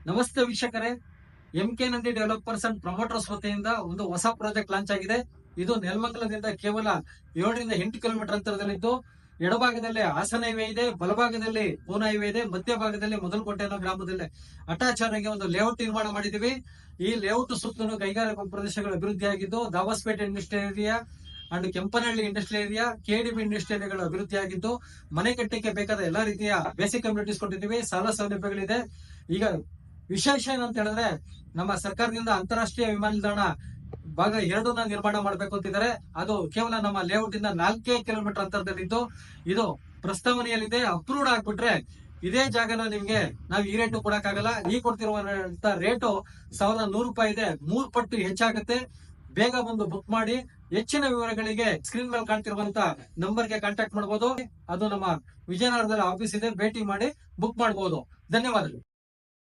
ನಮಸ್ತೆ ವೀಕ್ಷಕರೇ, MK Nandi developers and promoters ವತಿಯಿಂದ ಒಂದು ಹೊಸ ಪ್ರಾಜೆಕ್ಟ್ ಲಾಂಚ್ ಆಗಿದೆ. ಇದು ನೆಲಮಂಗಲದಿಂದ ಕೇವಲ 7ರಿಂದ 8 ಕಿಲೋಮೀಟರ್ ಅಂತರದಲ್ಲಿದ್ದು, ಎಡಭಾಗದಲ್ಲಿ ಹಾಸನ ಹೈವೇ ಇದೆ, ಬಲಭಾಗದಲ್ಲಿ ಪೂನಾ ಹೈವೇ ಇದೆ, ಮಧ್ಯಭಾಗದಲ್ಲಿ ಮೊದಲಕೋಟೆ ಅನ್ನೋ ಗ್ರಾಮದಲ್ಲಿ ಅಟ್ಯಾಚ್ ಆಗಿ ಒಂದು ಲೇಔಟ್ ನಿರ್ಮಾಣ ಮಾಡಿದೀವಿ. ಈ ಲೇಔಟ್ ಸುತ್ತಲೂ ಕೈಗಾರಿಕಾ ಪ್ರದೇಶಗಳ ಅಭಿವೃದ್ಧಿ ಆಗಿದ್ದು, Dabaspete industrial area and Kempanahalli industrial area, KDB industrial ಏರಿಯಾಗಳ ಅಭಿವೃದ್ಧಿ ಆಗಿದ್ದು, ಮನೆ ಕಟ್ಟಕ್ಕೆ ಬೇಕಾದ ಎಲ್ಲಾ ರೀತಿಯ ಬೇಸಿಕ್ ಕಮ್ಯುನಿಟೀಸ್ ಕೊಟ್ಟಿದ್ದೀವಿ. ಸಾಲ ಸೌಲಭ್ಯಗಳಿದೆ. ಈಗ ವಿಶೇಷ ಏನಂತ ಹೇಳಿದ್ರೆ, ನಮ್ಮ ಸರ್ಕಾರದಿಂದ ಅಂತಾರಾಷ್ಟ್ರೀಯ ವಿಮಾನ ನಿಲ್ದಾಣ ಭಾಗ 2ನ ನಿರ್ಮಾಣ ಮಾಡಬೇಕು ಅಂತಿದ್ದಾರೆ. ಅದು ಕೇವಲ ನಮ್ಮ ಲೇಔಟ್ ಇಂದ 4 ಕಿಲೋಮೀಟರ್ ಅಂತರದಲ್ಲಿದ್ದು, ಇದು ಪ್ರಸ್ತಾವನೆಯಲ್ಲಿದೆ. ಅಪ್ರೂವ್ಡ್ ಆಗ್ಬಿಟ್ರೆ ಇದೇ ಜಾಗನ ನಿಮ್ಗೆ ನಾವು ಈ ರೇಟು ಕೊಡಕ್ಕಾಗಲ್ಲ. ಈ ಕೊಡ್ತಿರುವಂತ ರೇಟು ₹1,100 ಇದೆ. 3 ಪಟ್ಟು ಹೆಚ್ಚಾಗುತ್ತೆ. ಬೇಗ ಬಂದು ಬುಕ್ ಮಾಡಿ. ಹೆಚ್ಚಿನ ವಿವರಗಳಿಗೆ ಸ್ಕ್ರೀನ್ ಮೇಲೆ ಕಾಣ್ತಿರುವಂತ ನಂಬರ್ಗೆ ಕಾಂಟ್ಯಾಕ್ಟ್ ಮಾಡಬಹುದು. ಅದು ನಮ್ಮ ವಿಜಯನಗರದಲ್ಲಿ ಆಫೀಸ್ ಇದೆ. ಭೇಟಿ ಮಾಡಿ ಬುಕ್ ಮಾಡಬಹುದು. ಧನ್ಯವಾದಗಳು.